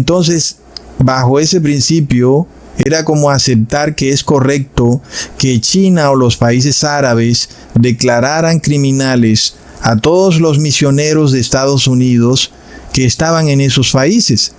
Entonces, bajo ese principio, era como aceptar que es correcto que China o los países árabes declararan criminales a todos los misioneros de Estados Unidos que estaban en esos países.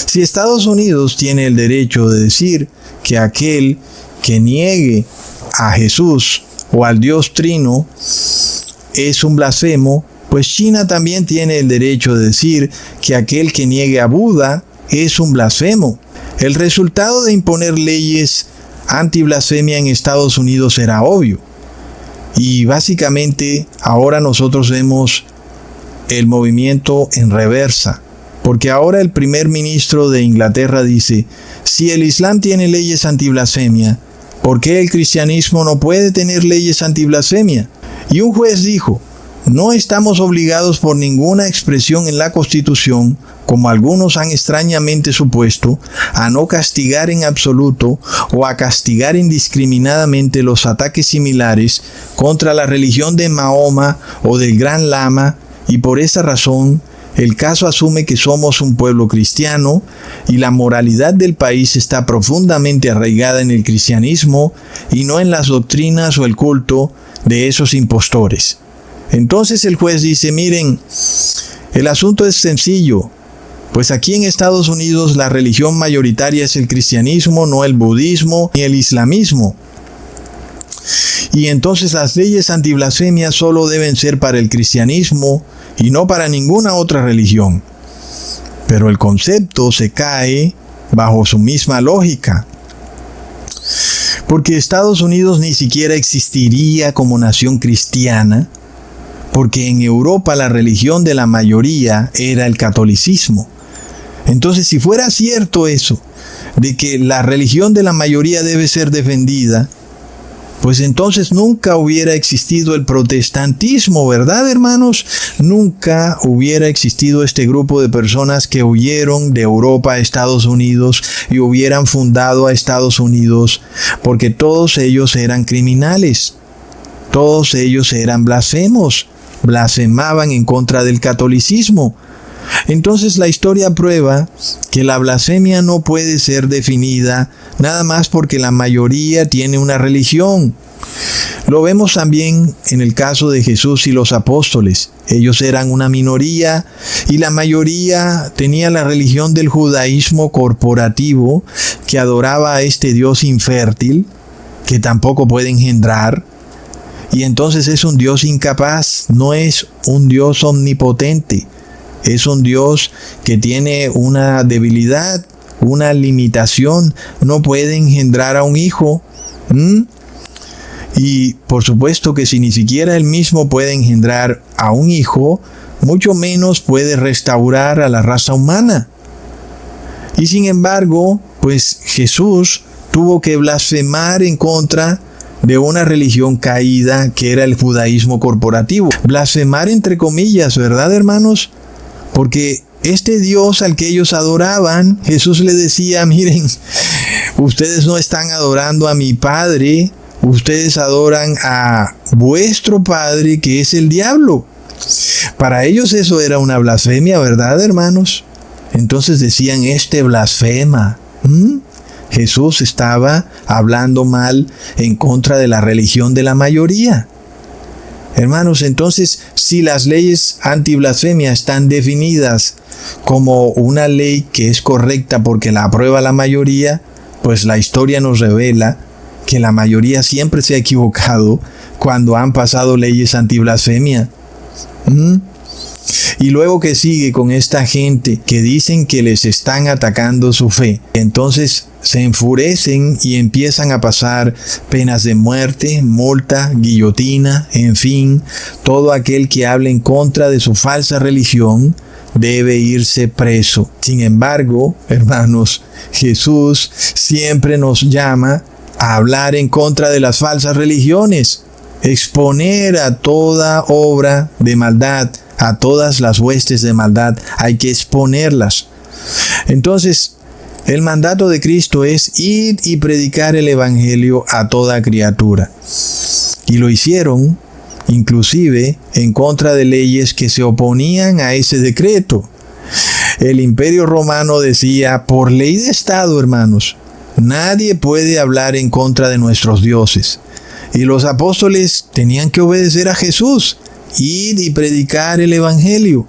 Si Estados Unidos tiene el derecho de decir que aquel que niegue a Jesús o al Dios Trino es un blasfemo, pues China también tiene el derecho de decir que aquel que niegue a Buda es un blasfemo. El resultado de imponer leyes anti-blasfemia en Estados Unidos era obvio. Y básicamente ahora nosotros vemos el movimiento en reversa. Porque ahora el primer ministro de Inglaterra dice, si el Islam tiene leyes anti-blasfemia, ¿por qué el cristianismo no puede tener leyes anti-blasfemia? Y un juez dijo, no estamos obligados por ninguna expresión en la Constitución, como algunos han extrañamente supuesto, a no castigar en absoluto o a castigar indiscriminadamente los ataques similares contra la religión de Mahoma o del Gran Lama, y por esa razón, el caso asume que somos un pueblo cristiano y la moralidad del país está profundamente arraigada en el cristianismo y no en las doctrinas o el culto de esos impostores. Entonces el juez dice, miren, el asunto es sencillo, pues aquí en Estados Unidos la religión mayoritaria es el cristianismo, no el budismo ni el islamismo. Y entonces las leyes antiblasfemia solo deben ser para el cristianismo y no para ninguna otra religión. Pero el concepto se cae bajo su misma lógica. Porque Estados Unidos ni siquiera existiría como nación cristiana, porque en Europa la religión de la mayoría era el catolicismo. Entonces, si fuera cierto eso, de que la religión de la mayoría debe ser defendida, pues entonces nunca hubiera existido el protestantismo, ¿verdad, hermanos? Nunca hubiera existido este grupo de personas que huyeron de Europa a Estados Unidos y hubieran fundado a Estados Unidos, porque todos ellos eran criminales, todos ellos eran blasfemos, blasfemaban en contra del catolicismo. Entonces la historia prueba que la blasfemia no puede ser definida nada más porque la mayoría tiene una religión. Lo vemos también en el caso de Jesús y los apóstoles. Ellos eran una minoría y la mayoría tenía la religión del judaísmo corporativo que adoraba a este Dios infértil que tampoco puede engendrar. Y entonces es un Dios incapaz, no es un Dios omnipotente. Es un Dios que tiene una debilidad, una limitación, no puede engendrar a un hijo. Y por supuesto que si ni siquiera él mismo puede engendrar a un hijo, mucho menos puede restaurar a la raza humana. Y sin embargo, pues Jesús tuvo que blasfemar en contra de una religión caída que era el judaísmo corporativo. Blasfemar entre comillas, ¿verdad, hermanos? Porque este Dios al que ellos adoraban, Jesús le decía, miren, ustedes no están adorando a mi Padre, ustedes adoran a vuestro padre que es el diablo. Para ellos eso era una blasfemia, ¿verdad, hermanos? Entonces decían, este blasfema. Jesús estaba hablando mal en contra de la religión de la mayoría. Hermanos, entonces, si las leyes antiblasfemia están definidas como una ley que es correcta porque la aprueba la mayoría, pues la historia nos revela que la mayoría siempre se ha equivocado cuando han pasado leyes antiblasfemia. Y luego que sigue con esta gente que dicen que les están atacando su fe. Entonces se enfurecen y empiezan a pasar penas de muerte, multa, guillotina, en fin, todo aquel que hable en contra de su falsa religión debe irse preso. Sin embargo, hermanos, Jesús siempre nos llama a hablar en contra de las falsas religiones, exponer a toda obra de maldad, a todas las huestes de maldad, hay que exponerlas. Entonces, el mandato de Cristo es ir y predicar el evangelio a toda criatura. Y lo hicieron, inclusive, en contra de leyes que se oponían a ese decreto. El Imperio Romano decía, por ley de Estado, hermanos, nadie puede hablar en contra de nuestros dioses. Y los apóstoles tenían que obedecer a Jesús, ir y predicar el Evangelio.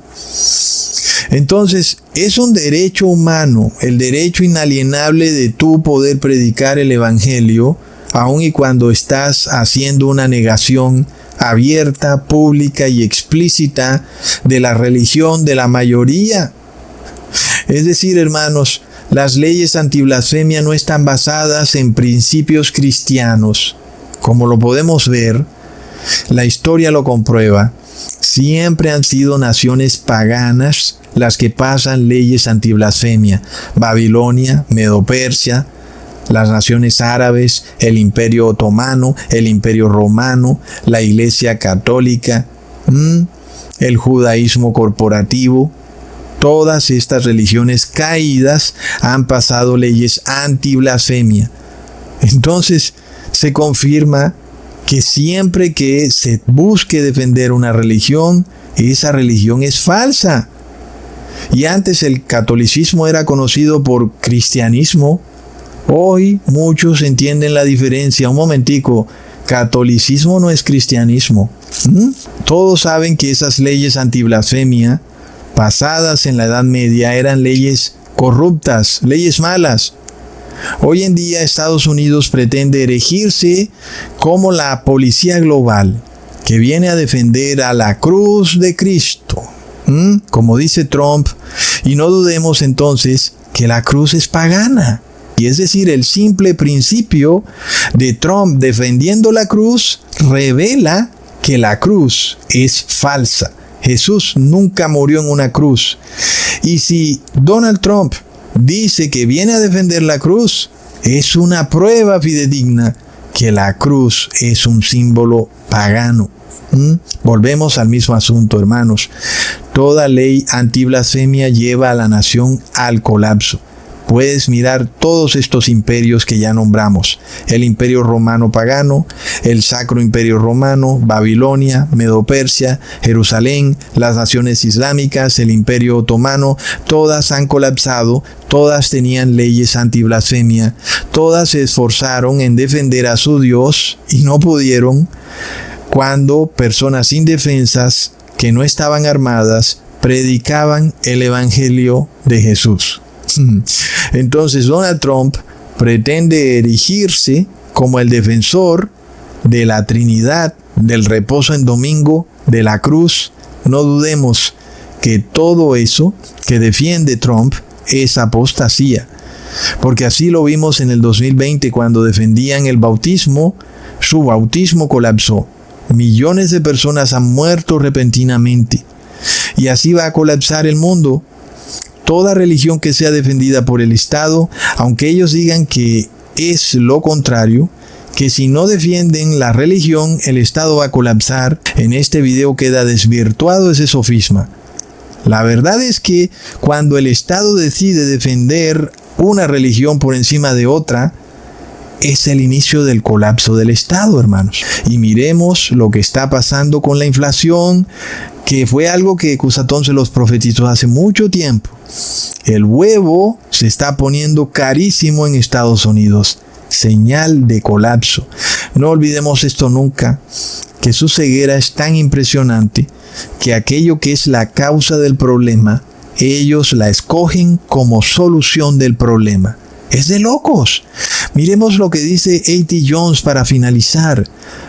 Entonces, es un derecho humano, el derecho inalienable de tú poder predicar el Evangelio, aun y cuando estás haciendo una negación abierta, pública y explícita de la religión de la mayoría. Es decir, hermanos, las leyes antiblasfemia no están basadas en principios cristianos. Como lo podemos ver, la historia lo comprueba. Siempre han sido naciones paganas las que pasan leyes antiblasfemia. Babilonia, Medo-Persia, las naciones árabes, el Imperio Otomano, el Imperio Romano, la Iglesia Católica, el judaísmo corporativo. Todas estas religiones caídas han pasado leyes antiblasfemia. Entonces, se confirma que siempre que se busque defender una religión, esa religión es falsa. Y antes el catolicismo era conocido por cristianismo. Hoy muchos entienden la diferencia. Un momentico, catolicismo no es cristianismo. Todos saben que esas leyes antiblasfemia, pasadas en la Edad Media, eran leyes corruptas, leyes malas. Hoy en día Estados Unidos pretende erigirse como la policía global que viene a defender a la cruz de Cristo, como dice Trump, y no dudemos entonces que la cruz es pagana. Y es decir, el simple principio de Trump defendiendo la cruz revela que la cruz es falsa. Jesús nunca murió en una cruz. Y si Donald Trump dice que viene a defender la cruz, es una prueba fidedigna que la cruz es un símbolo pagano. Volvemos al mismo asunto, hermanos. Toda ley antiblasfemia lleva a la nación al colapso. Puedes mirar todos estos imperios que ya nombramos. El Imperio Romano pagano, el Sacro Imperio Romano, Babilonia, Medo-Persia, Jerusalén, las naciones islámicas, el Imperio Otomano, todas han colapsado, todas tenían leyes antiblasfemia, todas se esforzaron en defender a su Dios y no pudieron cuando personas indefensas que no estaban armadas predicaban el Evangelio de Jesús. Entonces Donald Trump pretende erigirse como el defensor de la Trinidad, del reposo en domingo, de la cruz. No dudemos que todo eso que defiende Trump es apostasía, porque así lo vimos en el 2020 cuando defendían el bautismo. Su bautismo colapsó. Millones de personas han muerto repentinamente y así va a colapsar el mundo. Toda religión que sea defendida por el Estado, aunque ellos digan que es lo contrario, que si no defienden la religión, el Estado va a colapsar. En este video queda desvirtuado ese sofisma. La verdad es que cuando el Estado decide defender una religión por encima de otra, es el inicio del colapso del Estado, hermanos. Y miremos lo que está pasando con la inflación, que fue algo que Cusatón se los profetizó hace mucho tiempo. El huevo se está poniendo carísimo en Estados Unidos. Señal de colapso. No olvidemos esto nunca, que su ceguera es tan impresionante que aquello que es la causa del problema, ellos la escogen como solución del problema. Es de locos. Miremos lo que dice A.T. Jones para finalizar.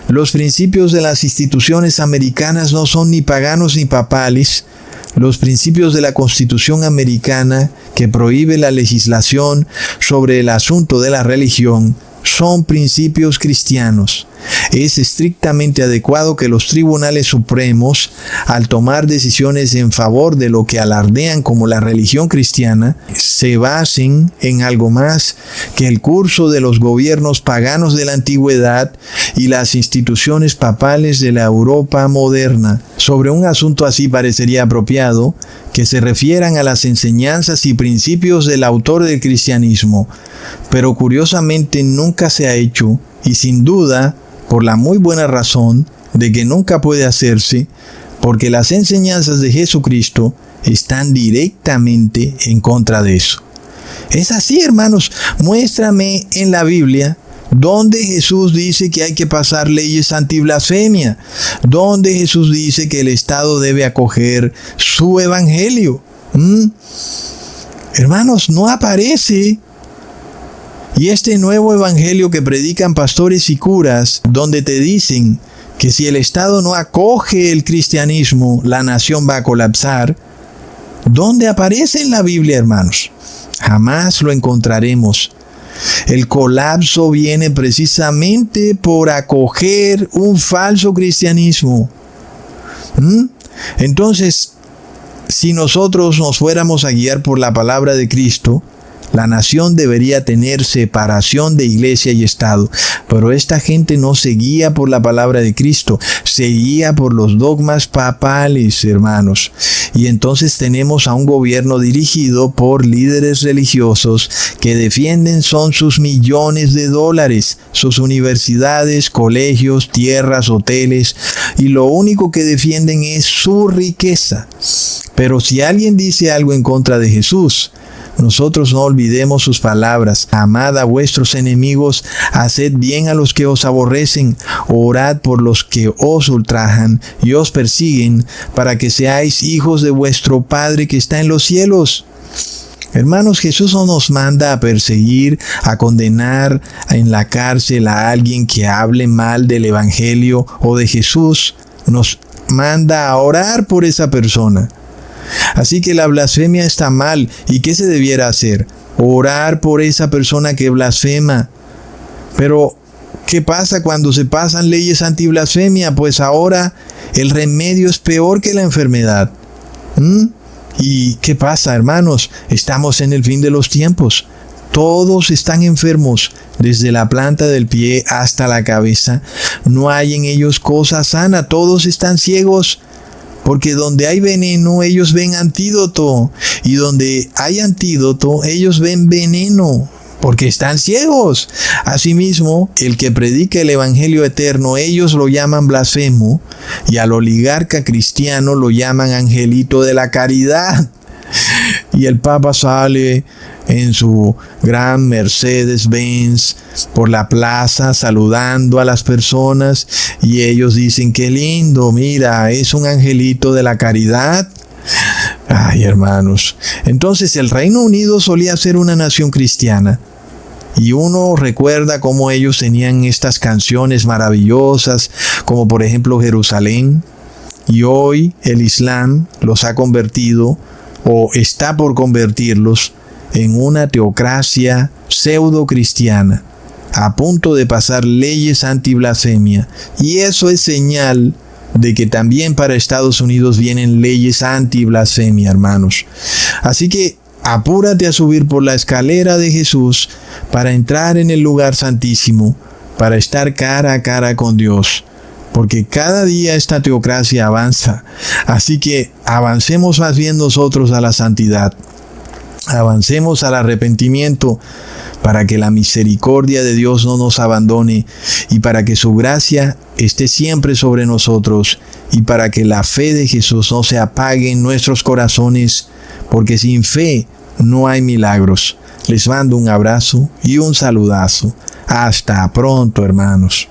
Los principios de las instituciones americanas no son ni paganos ni papales. Los principios de la Constitución americana, que prohíbe la legislación sobre el asunto de la religión, son principios cristianos. Es estrictamente adecuado que los tribunales supremos, al tomar decisiones en favor de lo que alardean como la religión cristiana, se basen en algo más que el curso de los gobiernos paganos de la antigüedad y las instituciones papales de la Europa moderna. Sobre un asunto así parecería apropiado que se refieran a las enseñanzas y principios del autor del cristianismo, pero curiosamente nunca se ha hecho, y sin duda por la muy buena razón de que nunca puede hacerse, porque las enseñanzas de Jesucristo están directamente en contra de eso. Es así, hermanos. Muéstrame en la Biblia donde Jesús dice que hay que pasar leyes antiblasfemia, donde Jesús dice que el Estado debe acoger su evangelio. Hermanos, no aparece. Y este nuevo evangelio que predican pastores y curas, donde te dicen que si el Estado no acoge el cristianismo, la nación va a colapsar, ¿dónde aparece en la Biblia, hermanos? Jamás lo encontraremos. El colapso viene precisamente por acoger un falso cristianismo. Entonces, si nosotros nos fuéramos a guiar por la palabra de Cristo, la nación debería tener separación de iglesia y Estado. Pero esta gente no se guía por la palabra de Cristo, se guía por los dogmas papales, hermanos. Y entonces tenemos a un gobierno dirigido por líderes religiosos que defienden son sus millones de dólares, sus universidades, colegios, tierras, hoteles, y lo único que defienden es su riqueza. Pero si alguien dice algo en contra de Jesús, nosotros no olvidemos sus palabras. Amad a vuestros enemigos, haced bien a los que os aborrecen, orad por los que os ultrajan y os persiguen, para que seáis hijos de vuestro Padre que está en los cielos. Hermanos, Jesús no nos manda a perseguir, a condenar en la cárcel a alguien que hable mal del Evangelio o de Jesús. Nos manda a orar por esa persona. Así que la blasfemia está mal. ¿Y qué se debiera hacer? Orar por esa persona que blasfema. Pero, ¿qué pasa cuando se pasan leyes antiblasfemia? Pues ahora el remedio es peor que la enfermedad. ¿Y qué pasa, hermanos? Estamos en el fin de los tiempos. Todos están enfermos, desde la planta del pie hasta la cabeza. No hay en ellos cosa sana. Todos están ciegos. Porque donde hay veneno, ellos ven antídoto. Y donde hay antídoto, ellos ven veneno. Porque están ciegos. Asimismo, el que predica el evangelio eterno, ellos lo llaman blasfemo. Y al oligarca cristiano lo llaman angelito de la caridad. Y el Papa sale en su gran Mercedes-Benz por la plaza saludando a las personas y ellos dicen: qué lindo, mira, es un angelito de la caridad. Ay, hermanos, entonces el Reino Unido solía ser una nación cristiana. Y uno recuerda cómo ellos tenían estas canciones maravillosas, como por ejemplo Jerusalén. Y hoy el Islam los ha convertido, o está por convertirlos, en una teocracia pseudo-cristiana, a punto de pasar leyes anti-blasfemia. Y eso es señal de que también para Estados Unidos vienen leyes anti-blasfemia, hermanos. Así que apúrate a subir por la escalera de Jesús para entrar en el lugar santísimo, para estar cara a cara con Dios. Porque cada día esta teocracia avanza. Así que avancemos más bien nosotros a la santidad. Avancemos al arrepentimiento para que la misericordia de Dios no nos abandone y para que su gracia esté siempre sobre nosotros y para que la fe de Jesús no se apague en nuestros corazones, porque sin fe no hay milagros. Les mando un abrazo y un saludazo. Hasta pronto, hermanos.